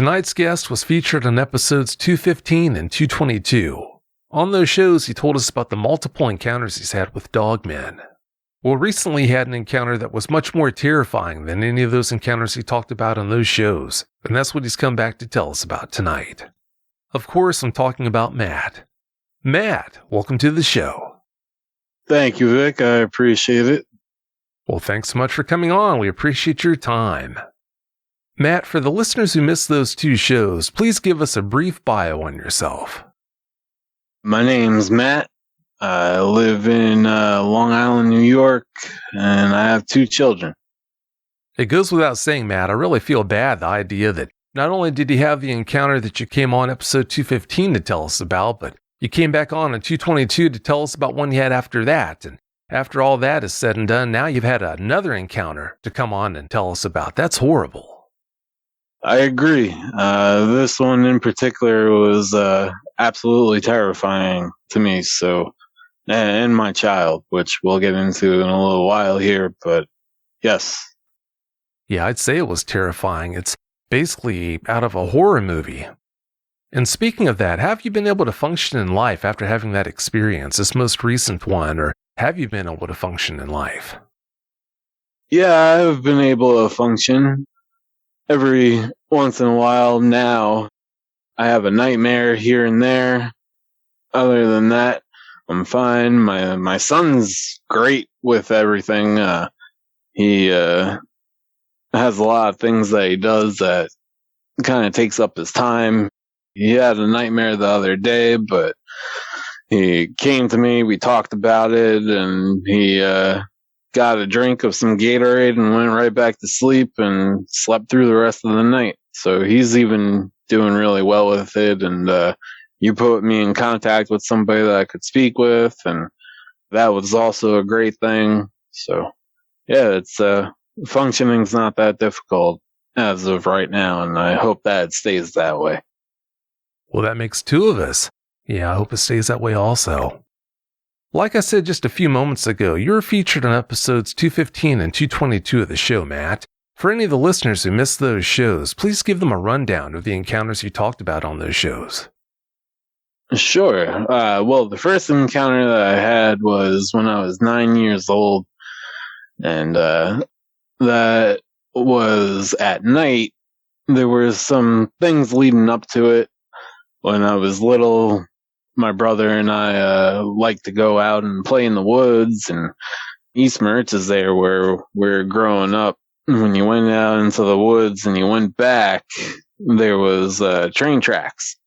Tonight's guest was featured on episodes 215 and 222. On those shows, he told us about the multiple encounters he's had with dogmen. Well, recently he had an encounter that was much more terrifying than any of those encounters he talked about on those shows, and that's what he's come back to tell us about tonight. Of course, I'm talking about Matt. Matt, welcome to the show. Thank you, Vic. I appreciate it. Well, thanks so much for coming on. We appreciate your time. Matt, for the listeners who missed those two shows, please give us a brief bio on yourself. My name's Matt. I live in Long Island, New York, and I have 2 children. It goes without saying, Matt, I really feel bad, the idea that not only did he have the encounter that you came on episode 215 to tell us about, but you came back on 222 to tell us about one you had after that. And after all that is said and done, now you've had another encounter to come on and tell us about. That's horrible. I agree. This one in particular was absolutely terrifying to me. So, and my child, which we'll get into in a little while here, but yes. Yeah, I'd say it was terrifying. It's basically out of a horror movie. And speaking of that, have you been able to function in life after having that experience, this most recent one, or have you been able to function in life? Yeah, I've been able to function. Every once in a while now, I have a nightmare here and there. Other than that, I'm fine. My son's great with everything. He has a lot of things that he does that kind of takes up his time. He had a nightmare the other day, but he came to me, we talked about it, and he got a drink of some Gatorade and went right back to sleep and slept through the rest of the night. So he's even doing really well with it, and you put me in contact with somebody that I could speak with, and that was also a great thing. So yeah, it's functioning's not that difficult as of right now, and I hope that it stays that way. Well, that makes 2 of us. Yeah, I hope it stays that way also. Like I said just a few moments ago, you were featured on episodes 215 and 222 of the show, Matt. For any of the listeners who missed those shows, please give them a rundown of the encounters you talked about on those shows. Sure. Well, the first encounter that I had was when I was 9 years old, and that was at night. There were some things leading up to it. When I was little, my brother and I liked to go out and play in the woods, and East Mertz is there where we're growing up. When you went out into the woods and you went back, there was train tracks,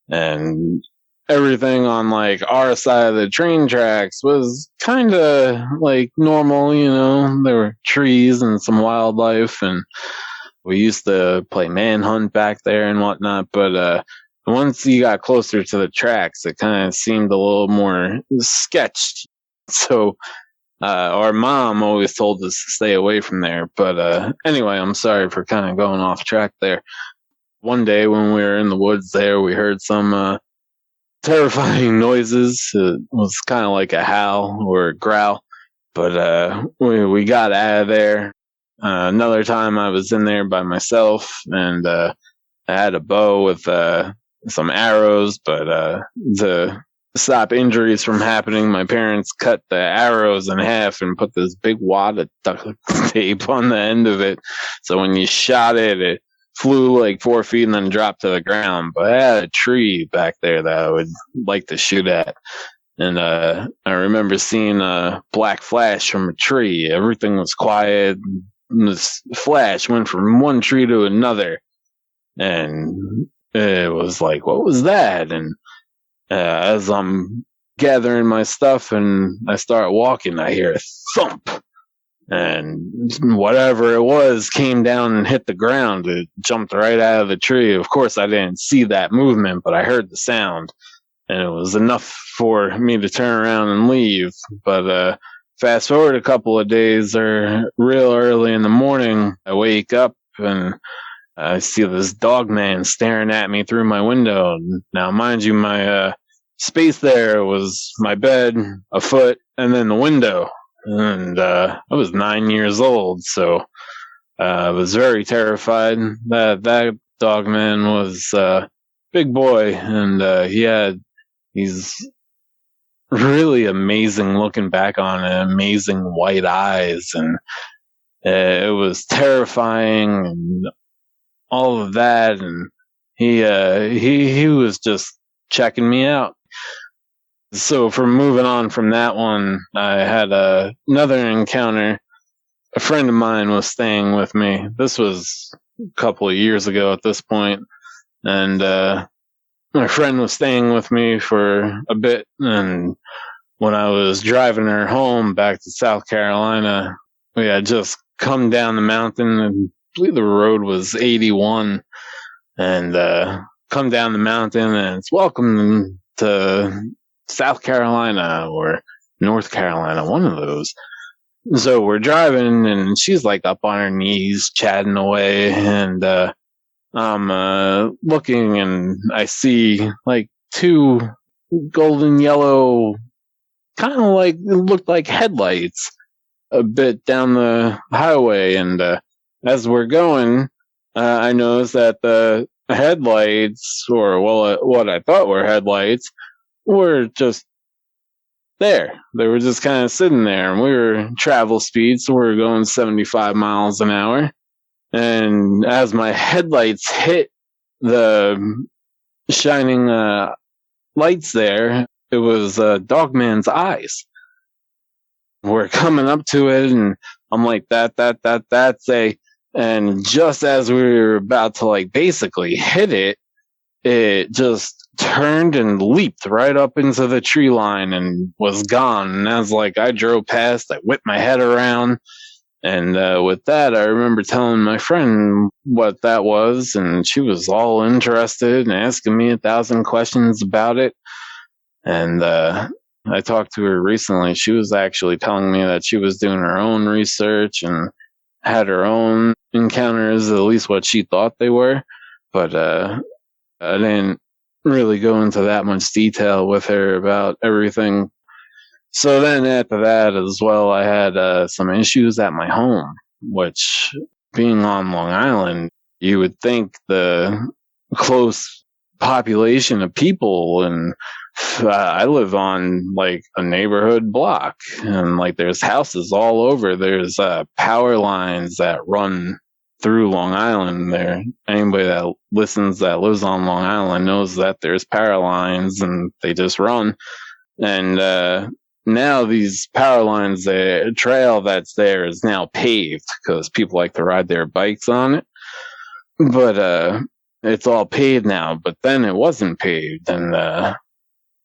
and everything on like our side of the train tracks was kind of like normal, you know. There were trees and some wildlife, and we used to play manhunt back there and whatnot, but once you got closer to the tracks, it kind of seemed a little more sketched. So our mom always told us to stay away from there. But anyway, I'm sorry for kind of going off track there. One day when we were in the woods there, we heard some terrifying noises. It was kind of like a howl or a growl. But we got out of there. Another time I was in there by myself, and I had a bow with some arrows, but to stop injuries from happening, my parents cut the arrows in half and put this big wad of duct tape on the end of it. So when you shot it, it flew like 4 feet and then dropped to the ground. But I had a tree back there that I would like to shoot at. And I remember seeing a black flash from a tree. Everything was quiet. And this flash went from one tree to another. And it was like, what was that? And as I'm gathering my stuff and I start walking, I hear a thump. And whatever it was came down and hit the ground. It jumped right out of the tree. Of course, I didn't see that movement, but I heard the sound. And it was enough for me to turn around and leave. But fast forward a couple of days, or real early in the morning, I wake up and I see this dogman staring at me through my window. Now, mind you, my space there was my bed, a foot, and then the window. And I was 9 years old, so I was very terrified. That Dogman was a big boy, and he's really amazing looking back on it, amazing white eyes, and it was terrifying and all of that. And he was just checking me out. So for moving on from that one, I had another encounter. A friend of mine was staying with me. This was a couple of years ago at this point, and my friend was staying with me for a bit. And when I was driving her home back to South Carolina, we had just come down the mountain, and I believe the road was 81, and come down the mountain, and it's welcome to South Carolina or North Carolina, one of those. So we're driving, and she's like up on her knees, chatting away, and I'm looking, and I see like two golden yellow, kind of like, it looked like headlights a bit down the highway. And as we're going, I noticed that the headlights, or what I thought were headlights, were just there. They were just kind of sitting there, and we were travel speed, so we were going 75 miles an hour. And as my headlights hit the shining lights there, it was Dogman's eyes. We're coming up to it, and I'm like, that's a. And just as we were about to like basically hit it, it just turned and leaped right up into the tree line and was gone. And as like I drove past, I whipped my head around, and with that, I remember telling my friend what that was, and she was all interested and asking me 1,000 questions about it. And I talked to her recently. She was actually telling me that she was doing her own research and had her own encounters, at least what she thought they were. But I didn't really go into that much detail with her about everything. So then after that as well, I had some issues at my home, which, being on Long Island, you would think the close population of people, and I live on like a neighborhood block, and like there's houses all over. There's power lines that run through Long Island there. Anybody that listens that lives on Long Island knows that there's power lines, and they just run. And now these power lines, the trail that's there is now paved because people like to ride their bikes on it. But it's all paved now, but then it wasn't paved. And I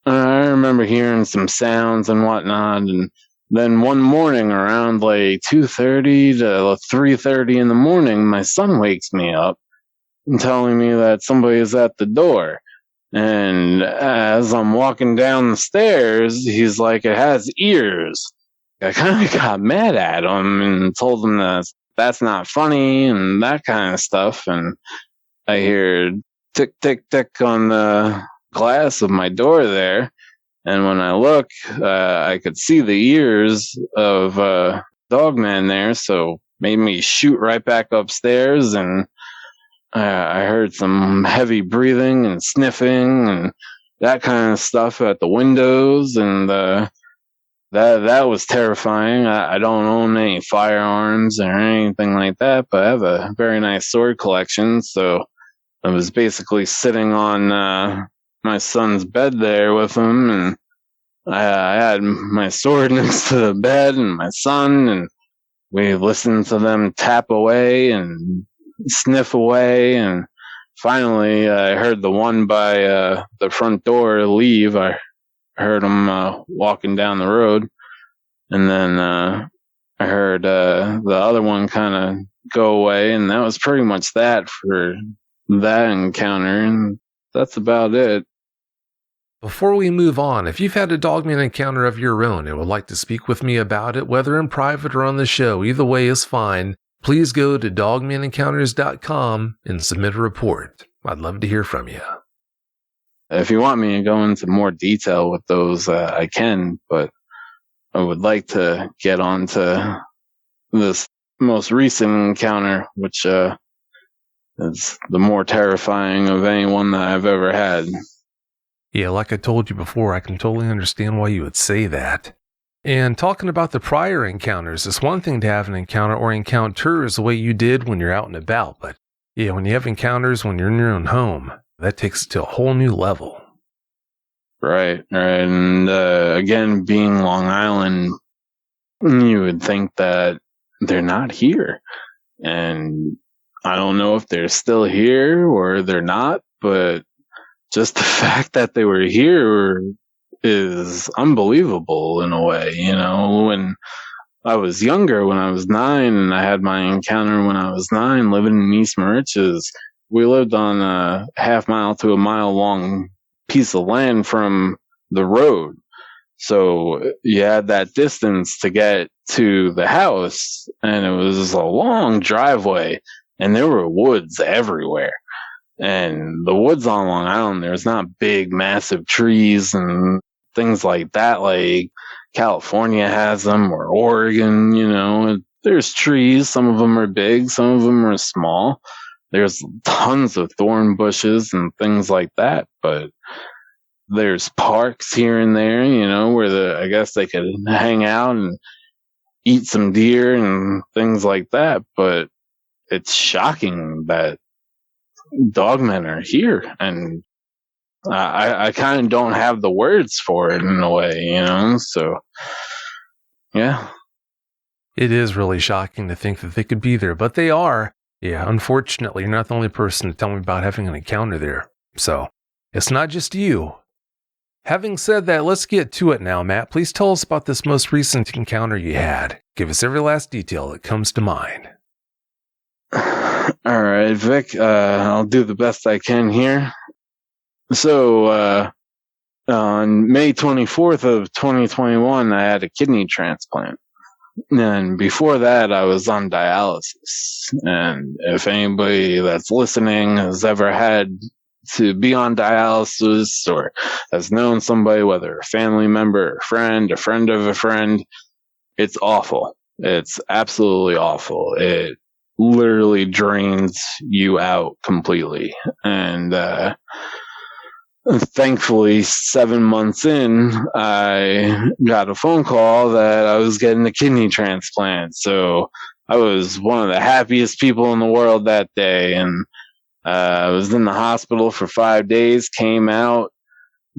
remember hearing some sounds and whatnot, and then one morning around like 2:30 to 3:30 in the morning, my son wakes me up and telling me that somebody is at the door. And as I'm walking down the stairs, he's like, it has ears. I kind of got mad at him and told him that that's not funny and that kind of stuff. And I hear tick, tick, tick on the glass of my door there. And when I look, I could see the ears of Dogman there, so made me shoot right back upstairs, and I heard some heavy breathing and sniffing and that kind of stuff at the windows, and that was terrifying. I don't own any firearms or anything like that, but I have a very nice sword collection, so I was basically sitting on my son's bed there with him, and I had my sword next to the bed and my son, and we listened to them tap away and sniff away, and finally I heard the one by the front door leave. I heard him walking down the road, and then I heard the other one kind of go away, and that was pretty much that for that encounter, and that's about it. Before we move on, if you've had a Dogman encounter of your own and would like to speak with me about it, whether in private or on the show, either way is fine, please go to dogmanencounters.com and submit a report. I'd love to hear from you. If you want me to go into more detail with those, I can, but I would like to get on to this most recent encounter, which It's the more terrifying of anyone that I've ever had. Yeah, like I told you before, I can totally understand why you would say that. And talking about the prior encounters, it's one thing to have an encounter or encounters the way you did when you're out and about, but yeah, when you have encounters when you're in your own home, that takes it to a whole new level. Right. And again, being Long Island, you would think that they're not here. And I don't know if they're still here or they're not, but just the fact that they were here is unbelievable in a way. When I was younger, when I was 9, and I had my encounter when I was 9, living in East Mauritius, we lived on a half-mile to a mile-long piece of land from the road. So you had that distance to get to the house, and it was a long driveway, and there were woods everywhere. And the woods on Long Island, there's not big, massive trees and things like that, like California has them, or Oregon. There's trees. Some of them are big, some of them are small. There's tons of thorn bushes and things like that, but there's parks here and there, where I guess they could hang out and eat some deer and things like that. But it's shocking that dogmen are here, and I kind of don't have the words for it in a way. So yeah. It is really shocking to think that they could be there, but they are. Yeah, unfortunately, you're not the only person to tell me about having an encounter there. So, it's not just you. Having said that, let's get to it now, Matt. Please tell us about this most recent encounter you had. Give us every last detail that comes to mind. All right, Vic, I'll do the best I can here. So, on May 24th of 2021, I had a kidney transplant. And before that, I was on dialysis. And if anybody that's listening has ever had to be on dialysis or has known somebody, whether a family member, a friend of a friend, it's awful. It's absolutely awful. It literally drains you out completely. And thankfully, 7 months in, I got a phone call that I was getting a kidney transplant. So I was one of the happiest people in the world that day. And I was in the hospital for 5 days, came out,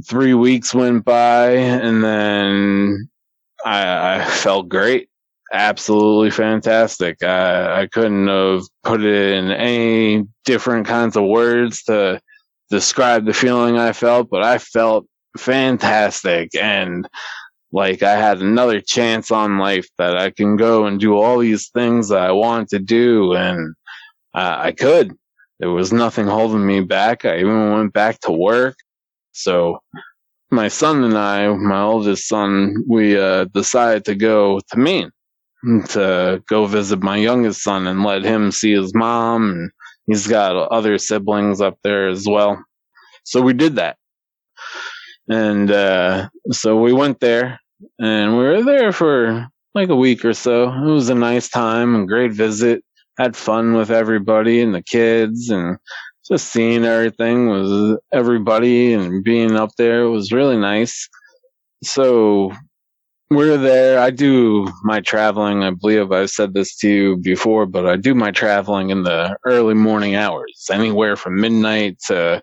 3 weeks went by, and then I felt great. Absolutely fantastic. I couldn't have put it in any different kinds of words to describe the feeling I felt, but I felt fantastic, and like I had another chance on life, that I can go and do all these things that I wanted to do, and I could. There was nothing holding me back. I even went back to work. So my son and I, my oldest son, we decided to go to Maine to go visit my youngest son and let him see his mom, and he's got other siblings up there as well. So we did that. And so we went there, and we were there for like a week or so. It was a nice time and great visit. Had fun with everybody and the kids, and just seeing everything was everybody and being up there was really nice. So we're there. I do my traveling. I believe I've said this to you before, but I do my traveling in the early morning hours, anywhere from midnight to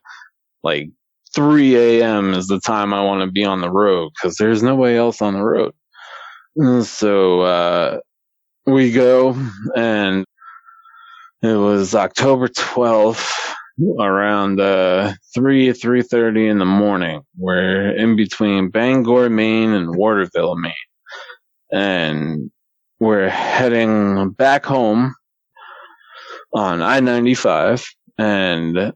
like 3 a.m. is the time I want to be on the road, because there's nobody else on the road. So we go, and it was October 12th around 3:30 in the morning. We're in between Bangor, Maine and Waterville, Maine. And we're heading back home on I-95. And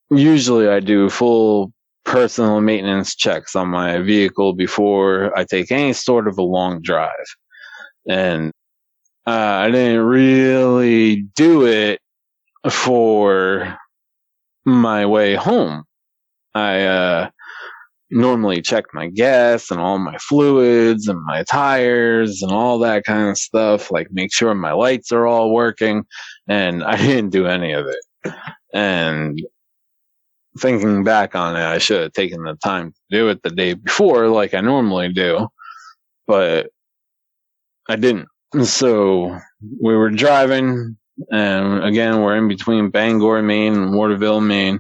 usually I do full personal maintenance checks on my vehicle before I take any sort of a long drive. And I didn't really do it for my way home. I normally check my gas and all my fluids and my tires and all that kind of stuff, like make sure my lights are all working, and I didn't do any of it. And thinking back on it, I should have taken the time to do it the day before like I normally do, but I didn't. So we were driving, and again, we're in between Bangor, Maine and Waterville, Maine.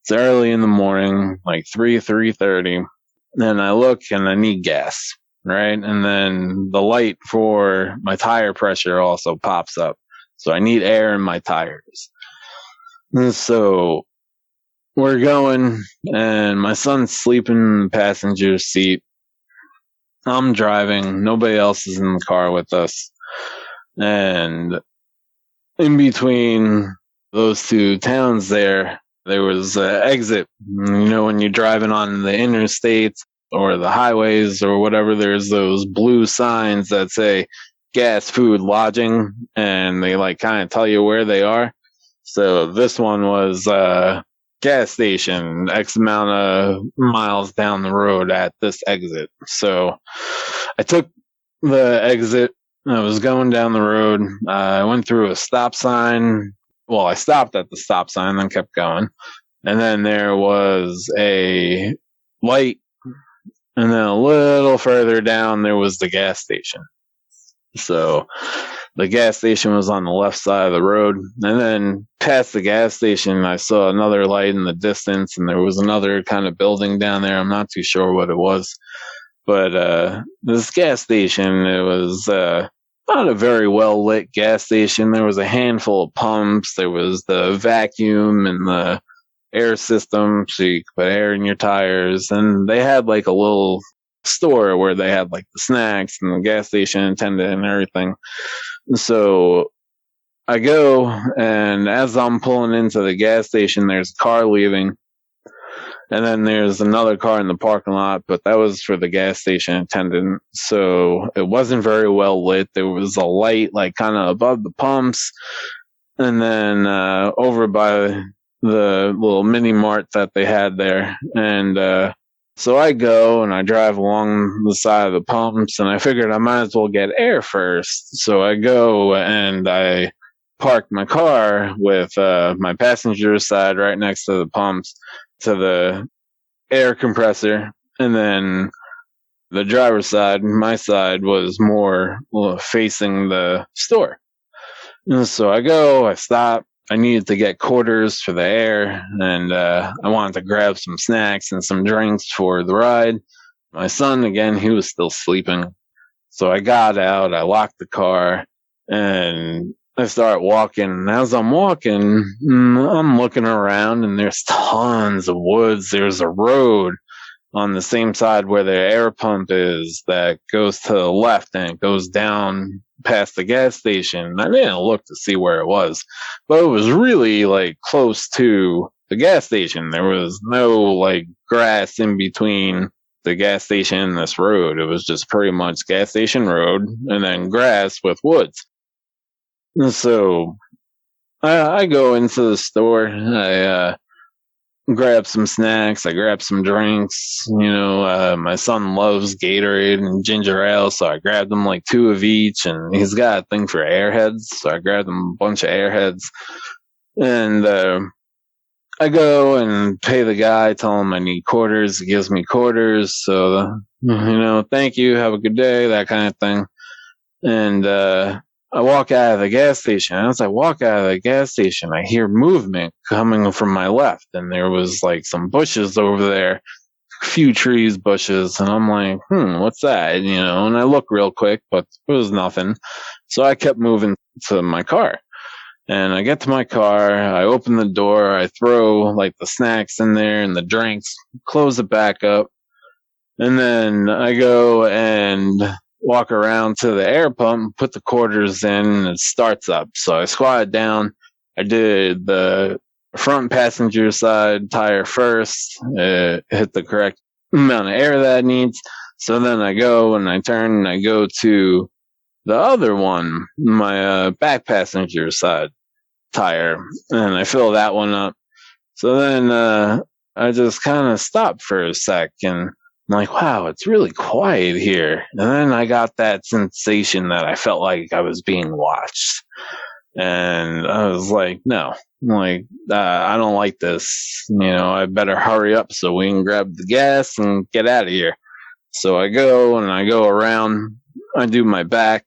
It's early in the morning, like 3:30. And I look and I need gas, right? And then the light for my tire pressure also pops up. So I need air in my tires. And so we're going, and my son's sleeping in the passenger seat. I'm driving. Nobody else is in the car with us. And in between those two towns there was an exit. You know, when you're driving on the interstates or the highways or whatever, there's those blue signs that say gas, food, lodging, and they like kind of tell you where they are. So this one was gas station, X amount of miles down the road at this exit. So I took the exit. I was going down the road. I went through a stop sign. Well, I stopped at the stop sign, then kept going. And then there was a light. And then a little further down, there was the gas station. So the gas station was on the left side of the road. And then past the gas station, I saw another light in the distance. And there was another kind of building down there. I'm not too sure what it was. But this gas station, it was not a very well lit gas station. There was a handful of pumps. There was the vacuum and the air system, so you could put air in your tires. And they had like a little store where they had like the snacks and the gas station attendant and everything. So I go, and as I'm pulling into the gas station, there's a car leaving. And then there's another car in the parking lot, but that was for the gas station attendant. So it wasn't very well lit. There was a light like kind of above the pumps. And then over by the little mini mart that they had there. And so I go and I drive along the side of the pumps, and I figured I might as well get air first. So I go and I park my car with my passenger side right next to the pumps to the air compressor, and then the driver's side, my side, was more facing the store. And so I go, I stop. I needed to get quarters for the air, and I wanted to grab some snacks and some drinks for the ride. My son, again, he was still sleeping. So I got out, I locked the car, and I start walking. And as I'm walking, I'm looking around, and there's tons of woods. There's a road on the same side where the air pump is that goes to the left, and it goes down past the gas station. I didn't look to see where it was, but it was really like close to the gas station. There was no like grass in between the gas station and this road. It was just pretty much gas station road and then grass with woods. And so I go into the store. I grab some snacks. I grab some drinks. You know, my son loves Gatorade and ginger ale, so I grabbed him like 2 of each. And he's got a thing for Airheads, so I grabbed him a bunch of Airheads. And I go and pay the guy, tell him I need quarters. He gives me quarters. So, you know, thank you, have a good day, that kind of thing. And I walk out of the gas station. As I walk out of the gas station, I hear movement coming from my left. And there was like some bushes over there, a few trees, bushes. And I'm like, what's that? You know, and I look real quick, but it was nothing. So I kept moving to my car. And I get to my car, I open the door, I throw like the snacks in there and the drinks, close it back up. And then I go and walk around to the air pump, put the quarters in, and it starts up. So I squatted down. I did the front passenger side tire first, hit the correct amount of air that it needs. So then I go and I turn and I go to the other one, my back passenger side tire, and I fill that one up. So then I just kind of stopped for a sec, and I'm like, wow, it's really quiet here. And then I got that sensation that I felt like I was being watched. And I was like, no, I don't like this. I better hurry up so we can grab the gas and get out of here. So I go around. I do my back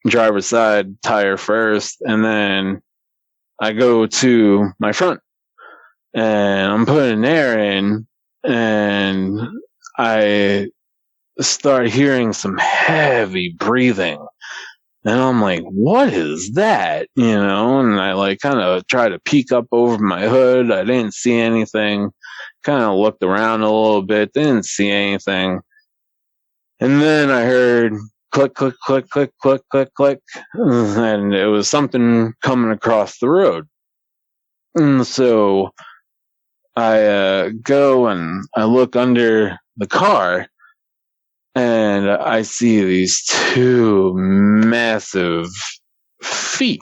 driver's side tire first, and then I go to my front, and I'm putting air in, and I start hearing some heavy breathing. And I'm like, what is that? And I kind of try to peek up over my hood. I didn't see anything. Kind of looked around a little bit. Didn't see anything. And then I heard click, click, click, click, click, click, click. And it was something coming across the road. And so I go and I look under the car. And I see these two massive feet,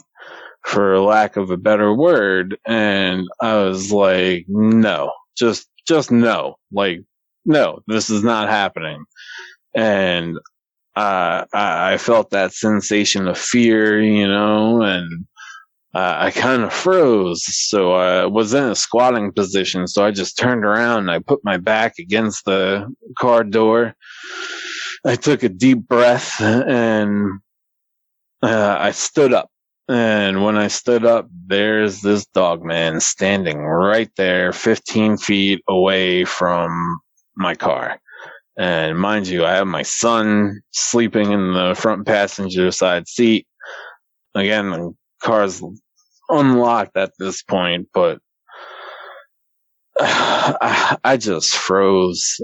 for lack of a better word. And I was like, no, just no. Like, no, this is not happening. And I felt that sensation of fear, and I kind of froze. So I was in a squatting position. So I just turned around and I put my back against the car door. I took a deep breath and I stood up. And when I stood up, there's this Dogman standing right there, 15 feet away from my car. And mind you, I have my son sleeping in the front passenger side seat. Again, the car's unlocked at this point, but I just froze.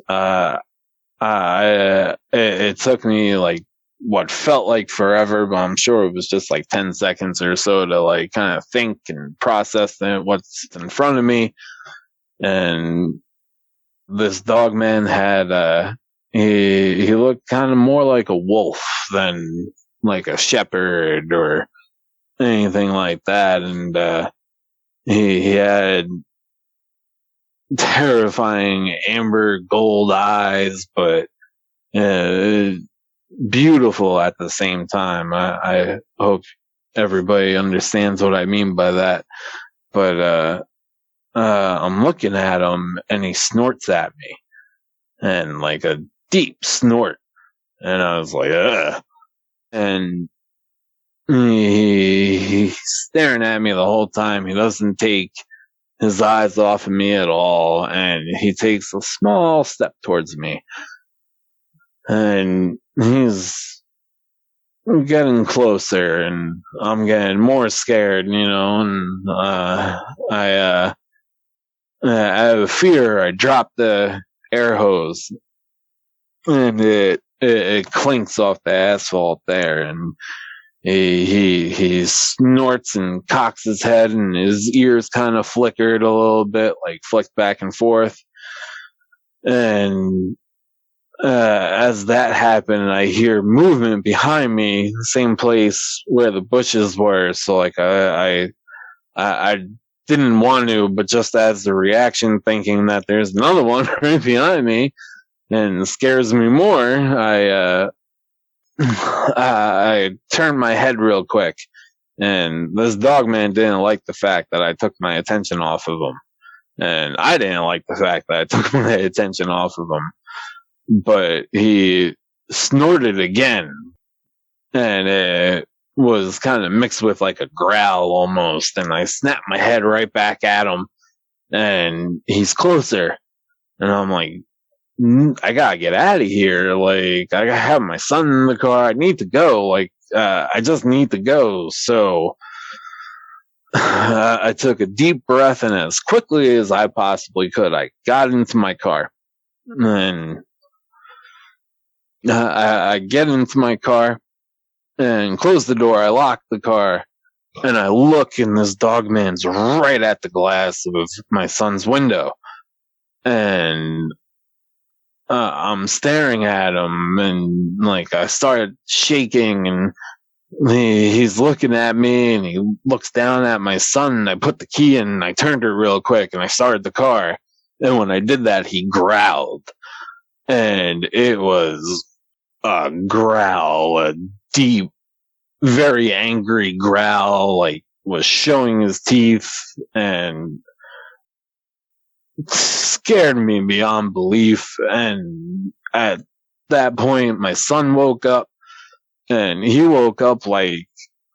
It took me like what felt like forever, but I'm sure it was just like 10 seconds or so to kind of think and process what's in front of me. And this Dogman had, he looked kind of more like a wolf than like a shepherd or anything like that. And, he had terrifying amber gold eyes, but beautiful at the same time. I hope everybody understands what I mean by that. But I'm looking at him, and he snorts at me, and like a deep snort. And I was like, ugh. And he's staring at me the whole time. He doesn't take his eyes off of me at all, and he takes a small step towards me. And he's getting closer, and I'm getting more scared, and out of fear, I drop the air hose, and it clinks off the asphalt there, and he snorts and cocks his head, and his ears kind of flickered a little bit, like flicked back and forth. And as that happened, I hear movement behind me, same place where the bushes were. So I didn't want to, but just as the reaction, thinking that there's another one right behind me, and it scares me more, I turned my head real quick, and this Dogman didn't like the fact that I took my attention off of him, and I didn't like the fact that I took my attention off of him. But he snorted again, and it was kind of mixed with like a growl almost, and I snapped my head right back at him, and he's closer, and I'm like, I gotta get out of here. Like, I have my son in the car. I need to go. I just need to go. So I took a deep breath, and as quickly as I possibly could, I got into my car. And I get into my car and close the door. I lock the car, and I look, and this Dogman's right at the glass of my son's window. And I'm staring at him, and I started shaking, and he's looking at me, and he looks down at my son, and I put the key in, and I turned it real quick, and I started the car. And when I did that, he growled. And it was a growl, a deep, very angry growl, like was showing his teeth, and scared me beyond belief. And at that point, my son woke up, and he woke up like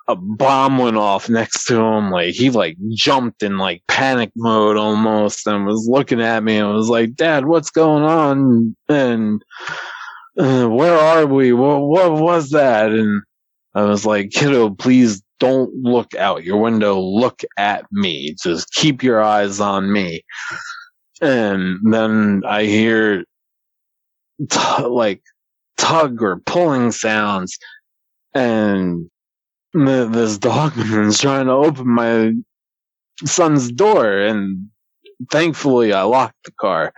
a bomb went off next to him. Like he like jumped in like panic mode almost, and was looking at me and was like, "Dad, what's going on? And where are we? What was that?" And I was like, "Kiddo, please don't look out your window. Look at me. Just keep your eyes on me." And then I hear like tug or pulling sounds, and this dogman's trying to open my son's door, and thankfully I locked the car.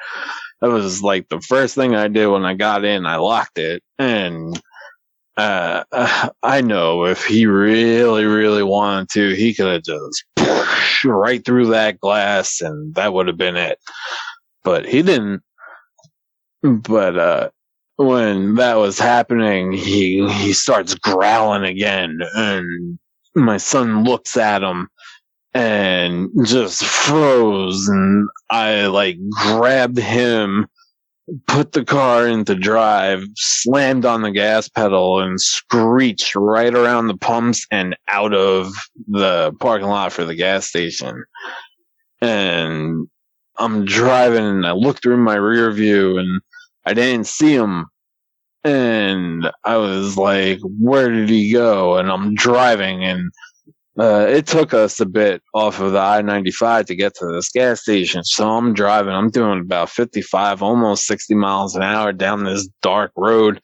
That was like the first thing I did when I got in. I locked it, and I know if he really, really wanted to, he could have just pushed right through that glass, and that would have been it. But he didn't. But when that was happening, he starts growling again, and my son looks at him and just froze. And I like grabbed him, put the car into drive, slammed on the gas pedal, and screeched right around the pumps and out of the parking lot for the gas station. And I'm driving, and I look through my rear view, and I didn't see him. And I was like, where did he go? And I'm driving, and it took us a bit off of the I-95 to get to this gas station. So I'm driving. I'm doing about 55, almost 60 miles an hour down this dark road.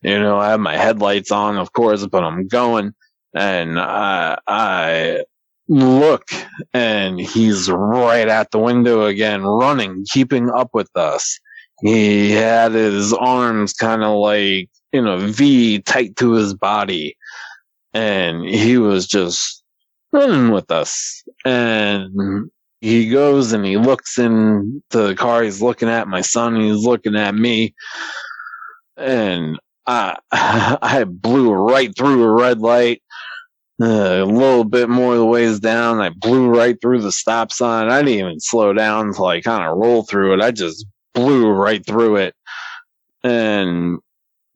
You know, I have my headlights on, of course, but I'm going. And I look, and he's right at the window again, running, keeping up with us. He had his arms kind of like in a V tight to his body, and he was just running with us. And he goes and he looks into the car. He's looking at my son. He's looking at me. And I blew right through a red light. A little bit more of the ways down, I blew right through the stop sign. I didn't even slow down until I kind of rolled through it. I just blew right through it. And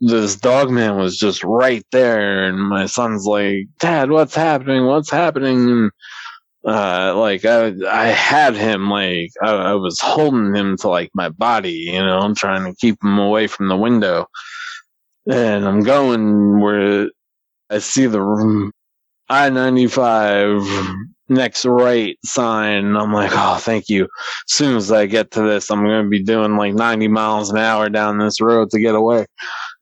this dogman was just right there, and my son's like, "Dad, what's happening? What's happening?" And like I had him, like I was holding him to like my body, you know, I'm trying to keep him away from the window. And I'm going where I see the I-95 next right sign, and I'm like, oh, thank you. As soon as I get to this, I'm going to be doing like 90 miles an hour down this road to get away.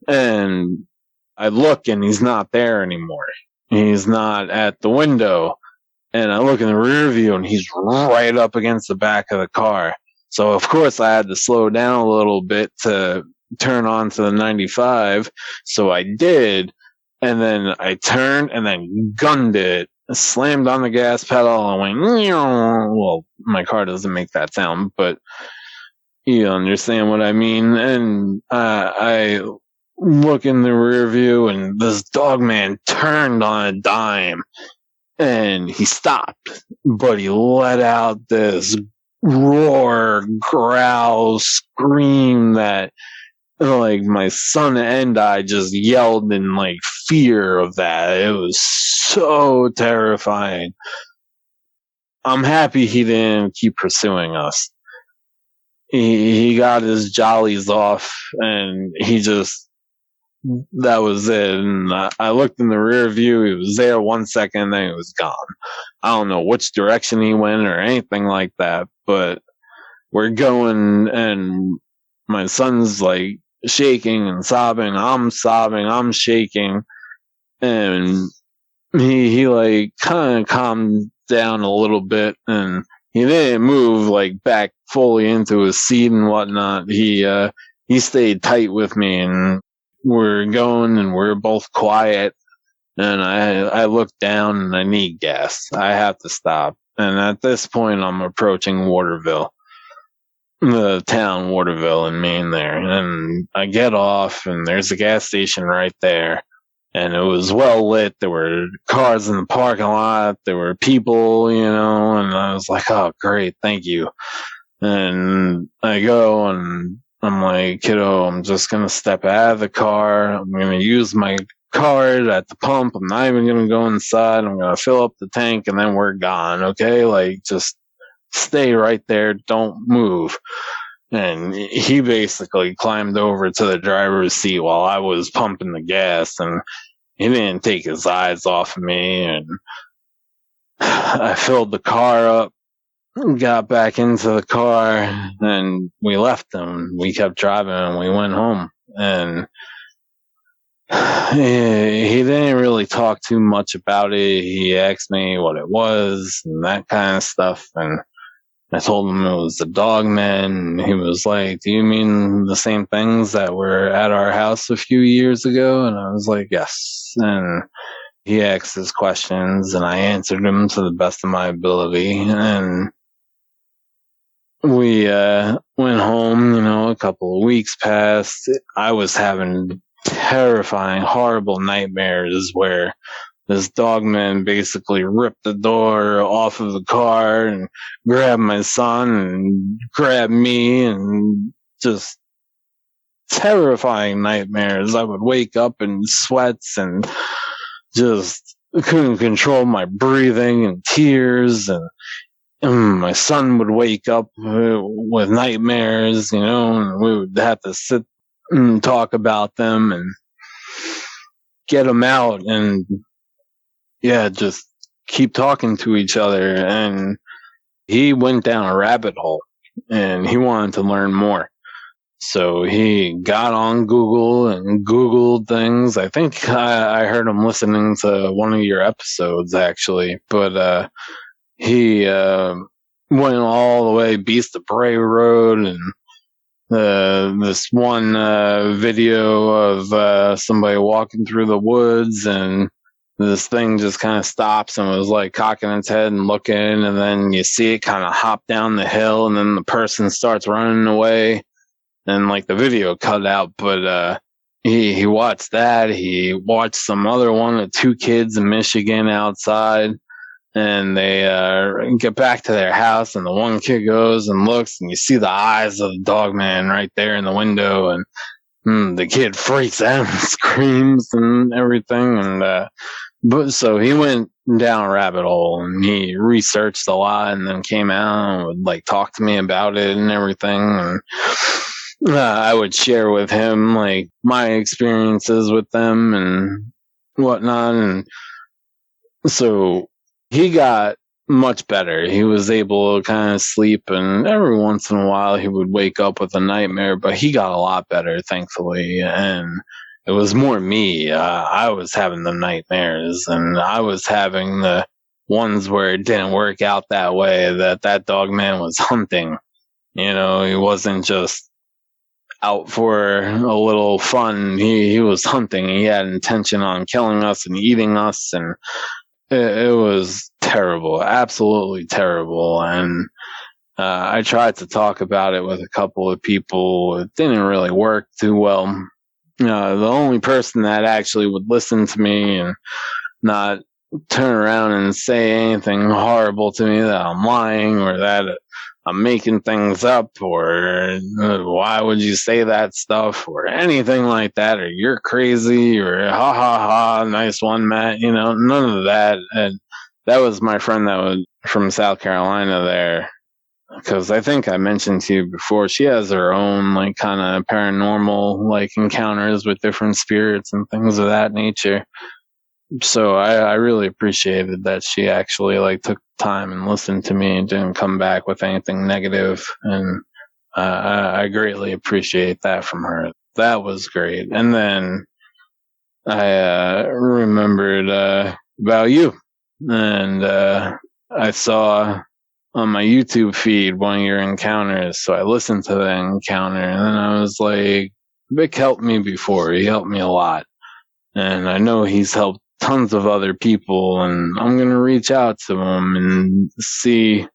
And I look, and he's not there anymore. He's not at the window. And I look in the rear view, and he's right up against the back of the car. So, of course, I had to slow down a little bit to turn on to the 95. So I did. And then I turned and then gunned it, slammed on the gas pedal, and went, well, my car doesn't make that sound, but you understand what I mean. And I look in the rear view, and this dogman turned on a dime, and he stopped, but he let out this roar, growl, scream that like my son and I just yelled in like fear of that. It was so terrifying. I'm happy he didn't keep pursuing us. He got his jollies off, and that was it. And I looked in the rear view. He was there 1 second, then he was gone. I don't know which direction he went or anything like that, but we're going, and my son's like shaking and sobbing. I'm sobbing. I'm shaking. And he like kind of calmed down a little bit, and he didn't move like back fully into his seat and whatnot. He stayed tight with me, and we're going, and we're both quiet. And I look down, and I need gas. I have to stop. And at this point, I'm approaching Waterville, the town Waterville in Maine there. And I get off, and there's a gas station right there. and it was well lit. There were cars in the parking lot. There were people, and I was like, oh, great, thank you. And I go and I'm like, kiddo, I'm just going to step out of the car. I'm going to use my card at the pump. I'm not even going to go inside. I'm going to fill up the tank and then we're gone. Okay. Like, just stay right there. Don't move. And he basically climbed over to the driver's seat while I was pumping the gas, and he didn't take his eyes off of me. And I filled the car up, got back into the car, and we left him. We kept driving and we went home. And he didn't really talk too much about it. He asked me what it was and that kind of stuff. And I told him it was the Dogmen. And he was like, do you mean the same things that were at our house a few years ago? And I was like, yes. And he asked his questions and I answered them to the best of my ability. And we went home, a couple of weeks passed. I was having terrifying, horrible nightmares where this Dogman basically ripped the door off of the car and grabbed my son and grabbed me, and just terrifying nightmares. I would wake up in sweats and just couldn't control my breathing and tears, and my son would wake up with nightmares, and we would have to sit and talk about them and get them out, and just keep talking to each other. And he went down a rabbit hole and he wanted to learn more. So he got on Google and Googled things. I think I heard him listening to one of your episodes, actually. But he went all the way Beast of Prey Road, and this one video of somebody walking through the woods, and this thing just kind of stops and was like cocking its head and looking, and then you see it kind of hop down the hill, and then the person starts running away, and like the video cut out. But he watched that. He watched some other one of two kids in Michigan outside, and they get back to their house, and the one kid goes and looks, and you see the eyes of the Dogman right there in the window, and the kid freaks out and screams and everything. And but so he went down a rabbit hole and he researched a lot, and then came out and would like talk to me about it and everything. And I would share with him like my experiences with them and whatnot. And so he got much better. He was able to kind of sleep, and every once in a while he would wake up with a nightmare, but he got a lot better, thankfully. And it was more me. I was having the nightmares, and I was having the ones where it didn't work out that way, that Dogman was hunting. He wasn't just out for a little fun. He was hunting. He had intention on killing us and eating us, and it was terrible, absolutely terrible. And I tried to talk about it with a couple of people. It didn't really work too well. The only person that actually would listen to me and not turn around and say anything horrible to me that I'm lying or that I'm making things up, or why would you say that stuff, or anything like that, or you're crazy, or ha ha ha, nice one, Matt, none of that. And that was my friend that was from South Carolina there, because I think I mentioned to you before, she has her own like kind of paranormal like encounters with different spirits and things of that nature. So I really appreciated that she actually like took time and listened to me and didn't come back with anything negative. And I greatly appreciate that from her. That was great. And then I remembered about you, and I saw on my YouTube feed one of your encounters. So I listened to the encounter, and then I was like, Vic helped me before. He helped me a lot. And I know he's helped tons of other people, and I'm going to reach out to him and see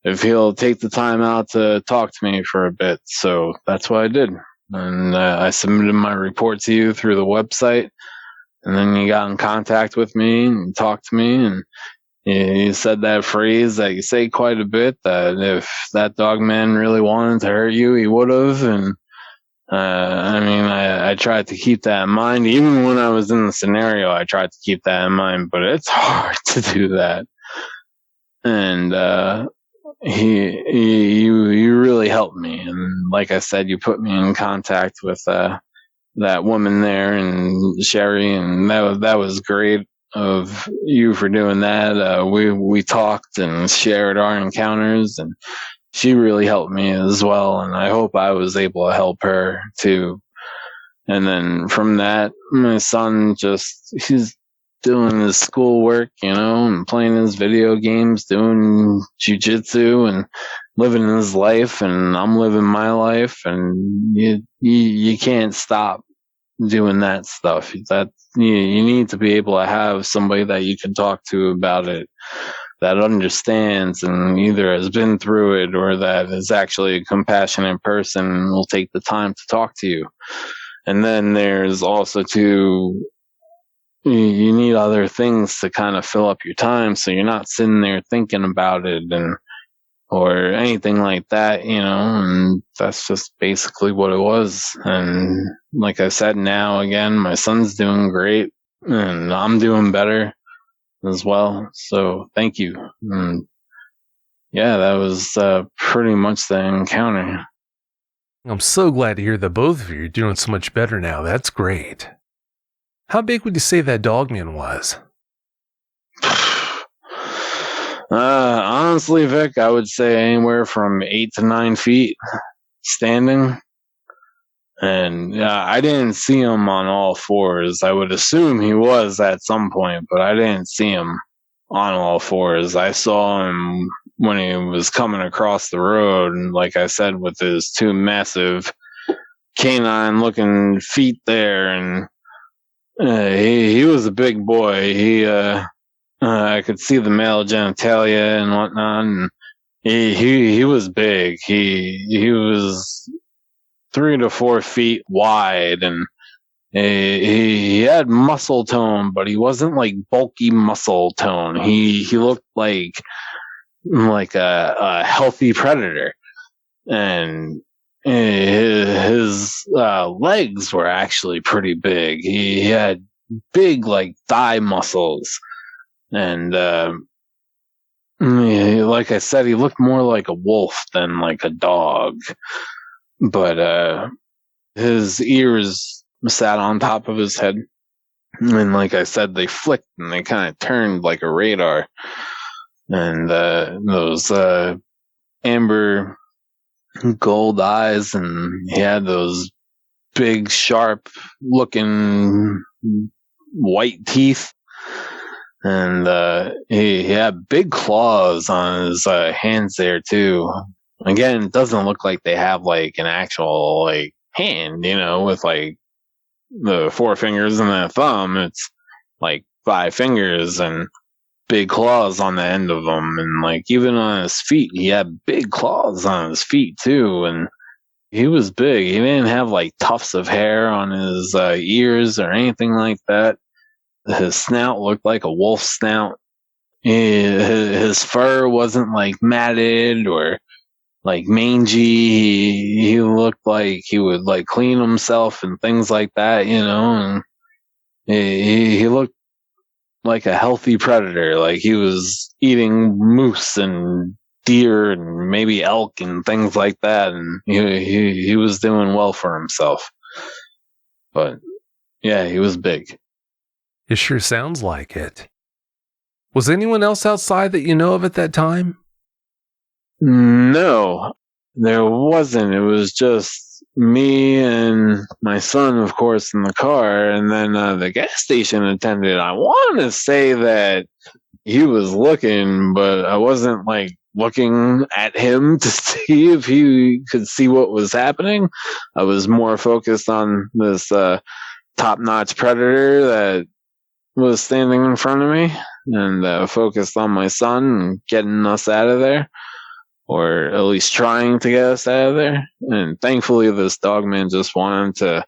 if he'll take the time out to talk to me for a bit. So that's what I did. And I submitted my report to you through the website. And then he got in contact with me and talked to me, and he said that phrase that you say quite a bit, that if that dogman really wanted to hurt you, he would have. And I tried to keep that in mind. Even when I was in the scenario, I tried to keep that in mind, but it's hard to do that. And you really helped me. And like I said, you put me in contact with that woman there and Sherry, and that was great of you for doing that. We talked and shared our encounters, and she really helped me as well, and I hope I was able to help her too. And then from that, my son he's doing his schoolwork, and playing his video games, doing jujitsu and living his life, and I'm living my life, and you can't stop doing that stuff. That you need to be able to have somebody that you can talk to about it, that understands and either has been through it or that is actually a compassionate person and will take the time to talk to you. And then there's also you need other things to kind of fill up your time, so you're not sitting there thinking about it or anything like that, and that's just basically what it was. And like I said, now again, my son's doing great and I'm doing better as well. So thank you. And yeah, that was pretty much the encounter. I'm so glad to hear that both of you are doing so much better now. That's great. How big would you say that dogman was? Honestly, Vic, I would say anywhere from 8 to 9 feet standing. And I didn't see him on all fours. I would assume he was at some point, but I didn't see him on all fours. I saw him when he was coming across the road, and like I said, with his two massive canine-looking feet there, and he was a big boy. I could see the male genitalia and whatnot, and he was big. He was 3 to 4 feet wide, and he had muscle tone, but he wasn't like bulky muscle tone. He looked like a healthy predator, and his legs were actually pretty big. He had big like thigh muscles, and like I said, he looked more like a wolf than like a dog. But his ears sat on top of his head, and like I said, they flicked and they kind of turned like a radar. And those amber gold eyes, and he had those big, sharp looking white teeth, and he had big claws on his hands there too. Again, it doesn't look like they have like an actual like hand, with like the 4 fingers and the thumb. It's like 5 fingers and big claws on the end of them. And like even on his feet, he had big claws on his feet too. And he was big. He didn't have like tufts of hair on his ears or anything like that. His snout looked like a wolf snout. His fur wasn't like matted or like mangy. He looked like he would like clean himself and things like that, and he looked like a healthy predator. Like he was eating moose and deer and maybe elk and things like that, and he was doing well for himself. But yeah, he was big. It sure sounds like it. Was anyone else outside that you know of at that time? No, there wasn't. It was just me and my son, of course, in the car, and then the gas station attendant. I want to say that he was looking, but I wasn't like looking at him to see if he could see what was happening. I was more focused on this top-notch predator that was standing in front of me, and focused on my son and getting us out of there, or at least trying to get us out of there. And thankfully, this dogman just wanted to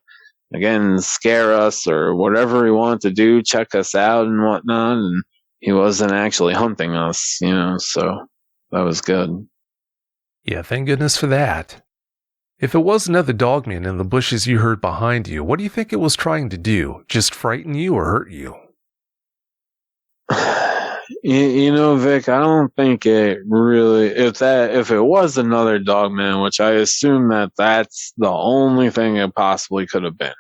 again, scare us or whatever he wanted to do, check us out and whatnot. And he wasn't actually hunting us, so that was good. Yeah, thank goodness for that. If it was another dogman in the bushes you heard behind you, what do you think it was trying to do? Just frighten you or hurt you? Vic, I don't think it really, if it was another dogman, which I assume that's the only thing it possibly could have been.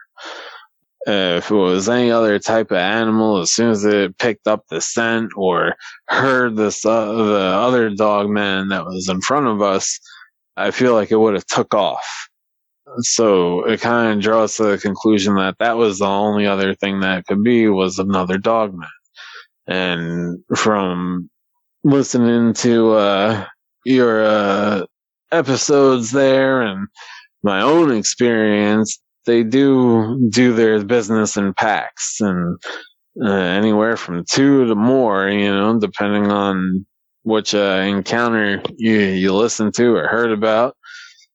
If it was any other type of animal, as soon as it picked up the scent or heard the other dogman that was in front of us, I feel like it would have took off. So it kind of draws to the conclusion that was the only other thing that it could be was another dogman. And from listening to your episodes there and my own experience, they do their business in packs and anywhere from 2 to more, depending on which encounter you listen to or heard about.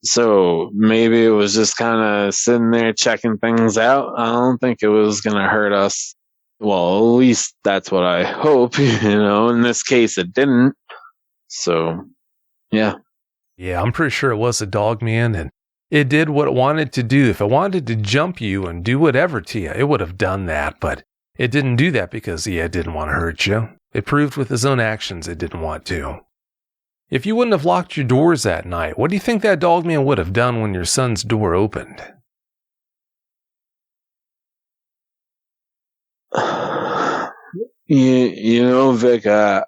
So maybe it was just kind of sitting there checking things out. I don't think it was going to hurt us. Well, at least that's what I hope, in this case it didn't. So, yeah. Yeah, I'm pretty sure it was a dogman, and it did what it wanted to do. If it wanted to jump you and do whatever to you, it would have done that, but it didn't do that because, it didn't want to hurt you. It proved with his own actions it didn't want to. If you wouldn't have locked your doors that night, what do you think that dogman would have done when your son's door opened? Vic, that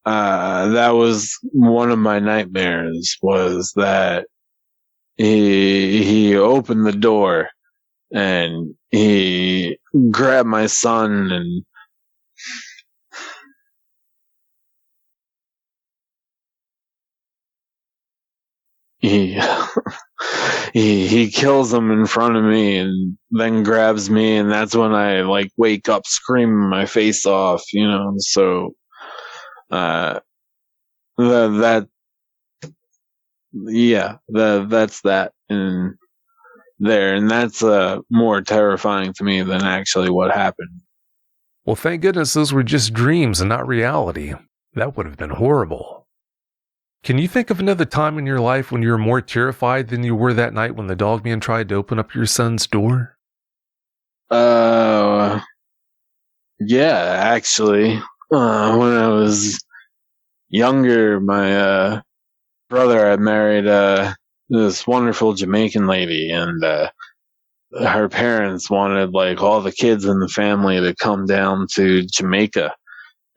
was one of my nightmares, was that he opened the door and he grabbed my son and he kills him in front of me and then grabs me, and that's when I wake up screaming my face off, so that's that in there, and that's more terrifying to me than actually what happened. Well, thank goodness those were just dreams and not reality. That would have been horrible. Can you think of another time in your life when you were more terrified than you were that night when the dogman tried to open up your son's door? Yeah, actually. When I was younger, my brother had married this wonderful Jamaican lady, and her parents wanted all the kids in the family to come down to Jamaica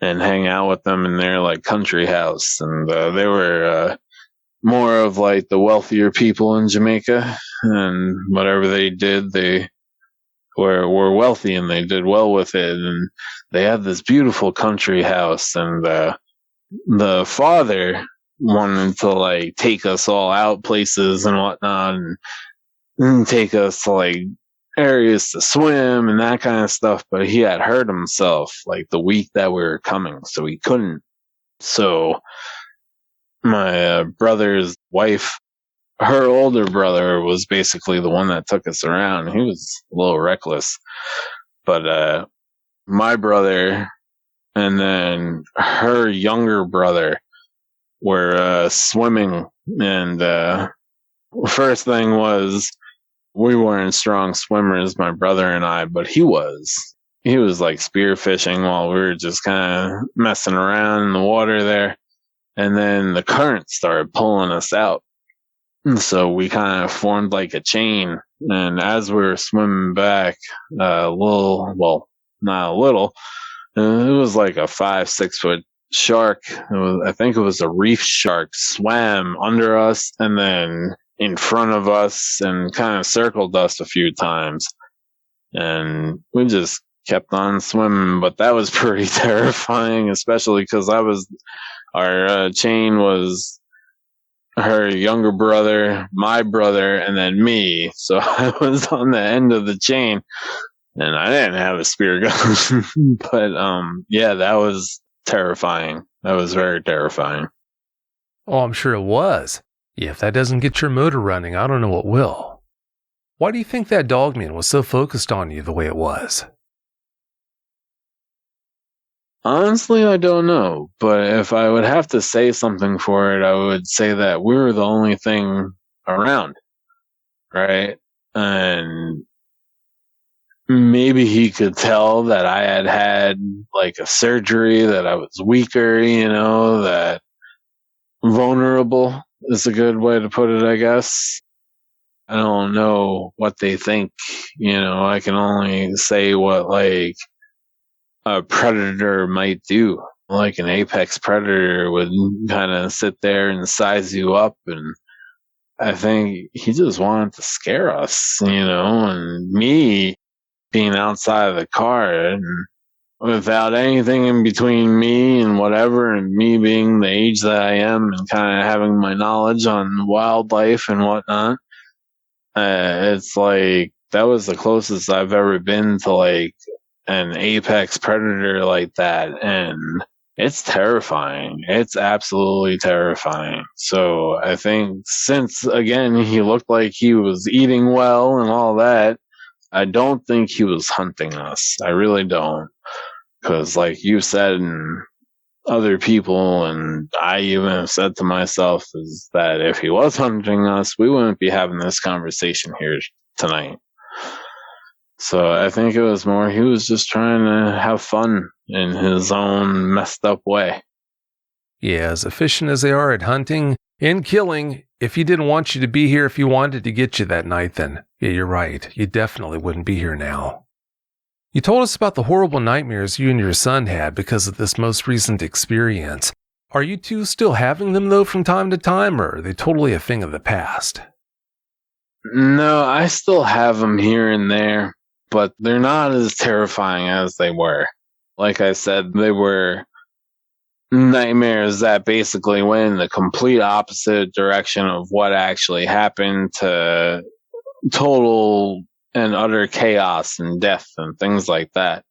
and hang out with them in their country house. And they were more of the wealthier people in Jamaica, and whatever they did, they were wealthy and they did well with it. And they had this beautiful country house, and the father wanted to take us all out places and whatnot, and take us to areas to swim and that kind of stuff, but he had hurt himself the week that we were coming, so he couldn't. So my brother's wife, her older brother, was basically the one that took us around. He was a little reckless, but my brother and then her younger brother were swimming, and first thing was, we weren't strong swimmers, my brother and I, but he was. He was spearfishing while we were just kind of messing around in the water there. And then the current started pulling us out. And so we kind of formed a chain. And as we were swimming back, not a little, it was a 5-6 foot shark. I think it was a reef shark, swam under us and then in front of us and kind of circled us a few times, and we just kept on swimming. But that was pretty terrifying, especially because our chain was her younger brother, my brother, and then me. So I was on the end of the chain, and I didn't have a spear gun. But that was terrifying. That was very terrifying. Oh, I'm sure it was. Yeah, if that doesn't get your motor running, I don't know what will. Why do you think that Dogman was so focused on you the way it was? Honestly, I don't know. But if I would have to say something for it, I would say that we were the only thing around, right? And maybe he could tell that I had like a surgery, that I was weaker, that vulnerable is a good way to put it, I guess. I don't know what they think, I can only say what like a predator might do. Like an apex predator would kind of sit there and size you up, and I think he just wanted to scare us, and me being outside of the car and without anything in between me and whatever, and me being the age that I am and kind of having my knowledge on wildlife and whatnot, it's like that was the closest I've ever been to like an apex predator like that, and it's terrifying. It's absolutely terrifying. So I think since again he looked like he was eating well and all that, I don't think he was hunting us. I really don't. Because like you said, and other people, and I even have said to myself, is that if he was hunting us, we wouldn't be having this conversation here tonight. So I think it was more he was just trying to have fun in his own messed up way. Yeah, as efficient as they are at hunting and killing, if he didn't want you to be here, if he wanted to get you that night, then yeah, you're right. You definitely wouldn't be here now. You told us about the horrible nightmares you and your son had because of this most recent experience. Are you two still having them, though, from time to time, or are they totally a thing of the past? No, I still have them here and there, but they're not as terrifying as they were. Like I said, they were nightmares that basically went in the complete opposite direction of what actually happened, to total and utter chaos and death and things like that.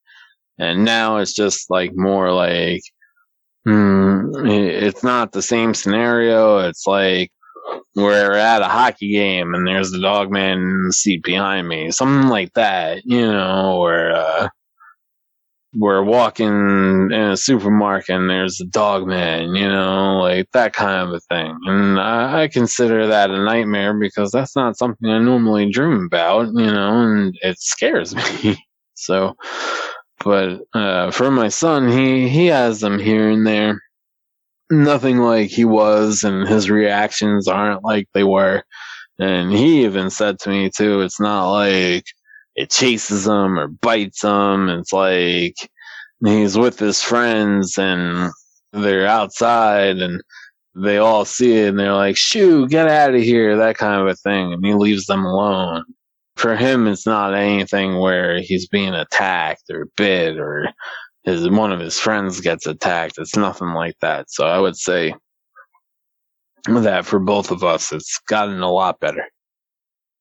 And now it's just like more like, it's not the same scenario. It's like we're at a hockey game and there's the Dogman in the seat behind me, something like that, or we're walking in a supermarket and there's a Dogman, like that kind of a thing. And I consider that a nightmare because that's not something I normally dream about, and it scares me. So, but for my son, he has them here and there. Nothing like he was, and his reactions aren't like they were. And he even said to me too, it's not like it chases him or bites him. It's like he's with his friends and they're outside and they all see it and they're like, shoo, get out of here, that kind of a thing. And he leaves them alone. For him, it's not anything where he's being attacked or bit or one of his friends gets attacked. It's nothing like that. So I would say that for both of us, it's gotten a lot better.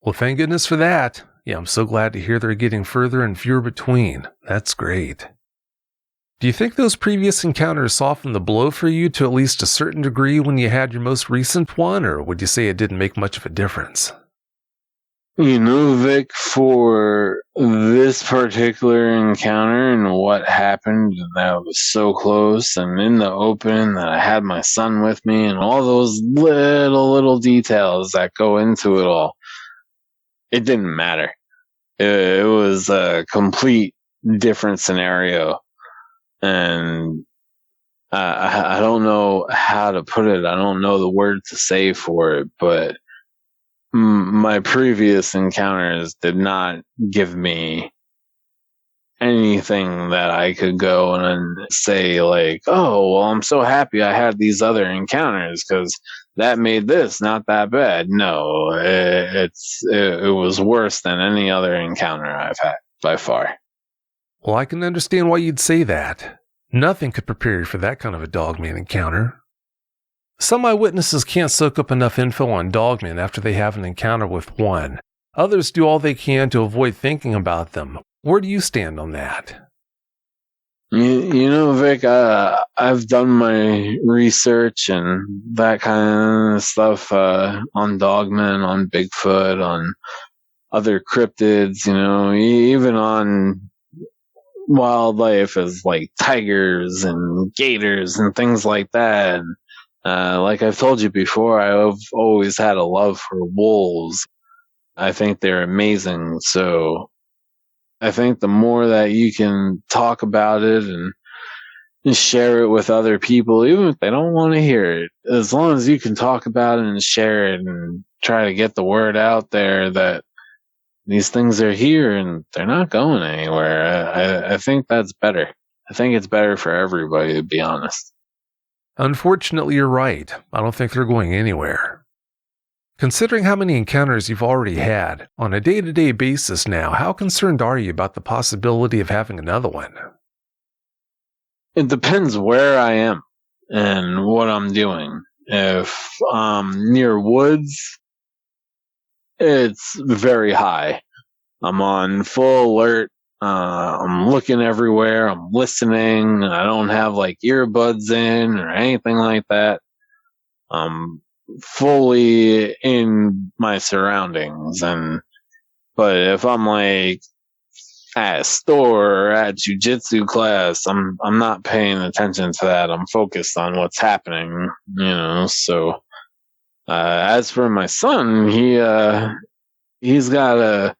Well, thank goodness for that. Yeah, I'm so glad to hear they're getting further and fewer between. That's great. Do you think those previous encounters softened the blow for you to at least a certain degree when you had your most recent one, or would you say it didn't make much of a difference? Vic, for this particular encounter and what happened, that was so close and in the open, that I had my son with me and all those little details that go into it all, it didn't matter. It was a complete different scenario. And I don't know how to put it. I don't know the word to say for it, but my previous encounters did not give me anything that I could go and say like, oh, well, I'm so happy I had these other encounters because that made this not that bad. No, it was worse than any other encounter I've had by far. Well, I can understand why you'd say that. Nothing could prepare you for that kind of a Dogman encounter. Some eyewitnesses can't soak up enough info on Dogmen after they have an encounter with one. Others do all they can to avoid thinking about them. Where do you stand on that? Vic, I've done my research and that kind of stuff on Dogmen, on Bigfoot, on other cryptids, even on wildlife as like tigers and gators and things like that. And, like I've told you before, I've always had a love for wolves. I think they're amazing. So I think the more that you can talk about it and share it with other people, even if they don't want to hear it, as long as you can talk about it and share it and try to get the word out there that these things are here and they're not going anywhere, I think that's better. I think it's better for everybody, to be honest. Unfortunately, you're right. I don't think they're going anywhere. Considering how many encounters you've already had on a day-to-day basis now, how concerned are you about the possibility of having another one? It depends where I am and what I'm doing. If I'm near woods, it's very high. I'm on full alert. I'm looking everywhere. I'm listening. I don't have like earbuds in or anything like that. I'm fully in my surroundings. But if I'm like at a store or at jujitsu class, I'm not paying attention to that. I'm focused on what's happening, So, as for my son, he's got a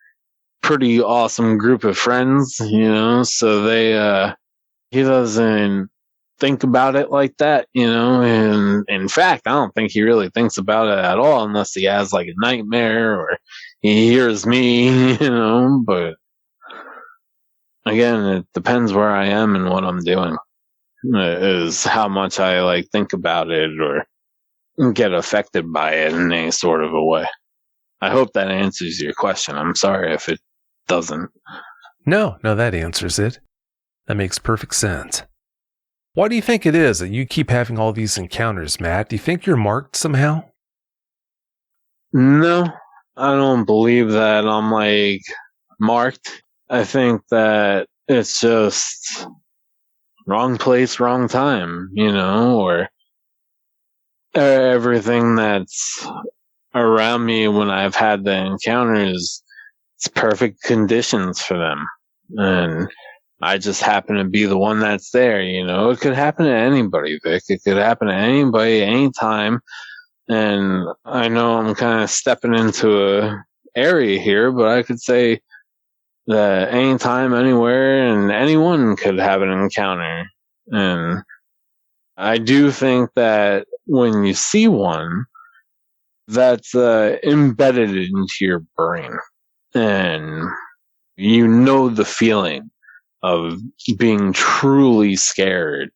pretty awesome group of friends, so he doesn't think about it like that, and in fact, I don't think he really thinks about it at all unless he has like a nightmare or he hears me, but again, it depends where I am and what I'm doing is how much I like think about it or get affected by it in any sort of a way. I hope that answers your question. I'm sorry if it doesn't. No, that answers it. That makes perfect sense. Why do you think it is that you keep having all these encounters, Matt? Do you think you're marked somehow? No, I don't believe that I'm like marked. I think that it's just wrong place, wrong time, or everything that's around me when I've had the encounters, it's perfect conditions for them. And I just happen to be the one that's there, It could happen to anybody, Vic. It could happen to anybody, anytime. And I know I'm kind of stepping into a area here, but I could say that anytime, anywhere, and anyone could have an encounter. And I do think that when you see one, that's embedded into your brain. And you know the feeling of being truly scared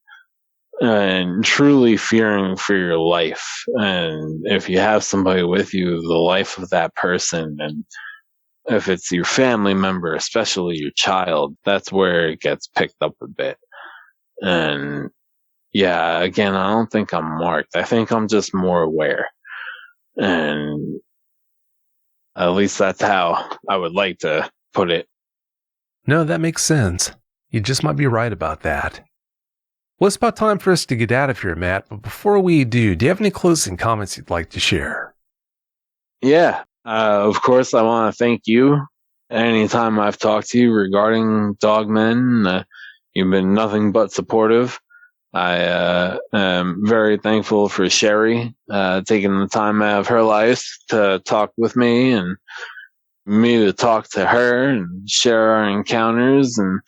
and truly fearing for your life. And if you have somebody with you, the life of that person, and if it's your family member, especially your child, that's where it gets picked up a bit. And yeah, again, I don't think I'm marked. I think I'm just more aware. And at least that's how I would like to put it. No, that makes sense. You just might be right about that. Well, it's about time for us to get out of here, Matt, but before we do you have any closing comments you'd like to share? Yeah, of course, I want to thank you. Anytime I've talked to you regarding Dogmen, you've been nothing but supportive. I am very thankful for Sherry taking the time out of her life to talk with me and me to talk to her and share our encounters and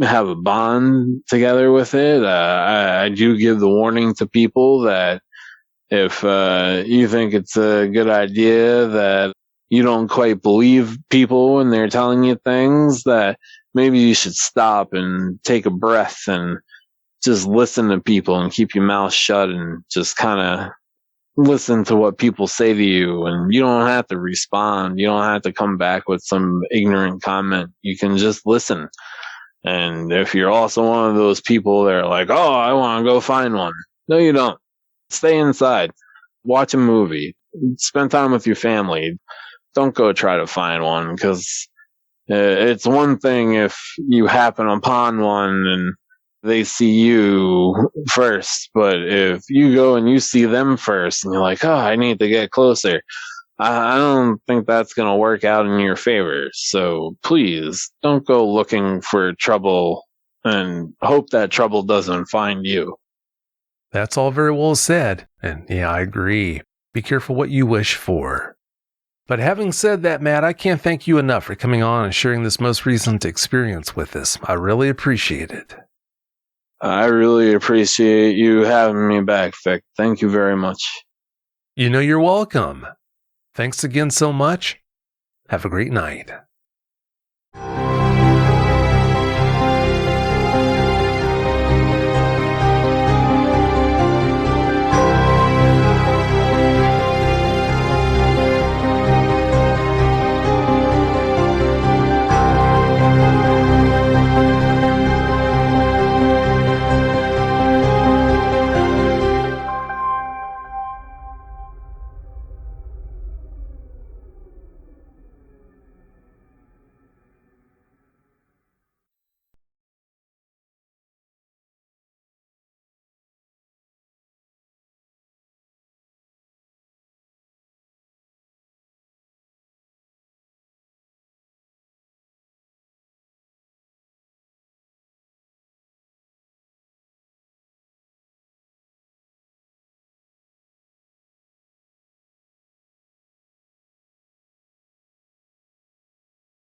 have a bond together with it. I do give the warning to people that if you think it's a good idea that you don't quite believe people when they're telling you things, that maybe you should stop and take a breath and just listen to people and keep your mouth shut and just kind of listen to what people say to you. And you don't have to respond. You don't have to come back with some ignorant comment. You can just listen. And if you're also one of those people that are like, oh, I want to go find one. No, you don't. Stay inside. Watch a movie. Spend time with your family. Don't go try to find one, because it's one thing if you happen upon one and they see you first, but if you go and you see them first and you're like, oh, I need to get closer, I don't think that's going to work out in your favor. So please don't go looking for trouble and hope that trouble doesn't find you. That's all very well said, and yeah, I agree. Be careful what you wish for. But having said that, Matt, I can't thank you enough for coming on and sharing this most recent experience with us. I really appreciate it. I really appreciate you having me back, Vic. Thank you very much. You know you're welcome. Thanks again so much. Have a great night.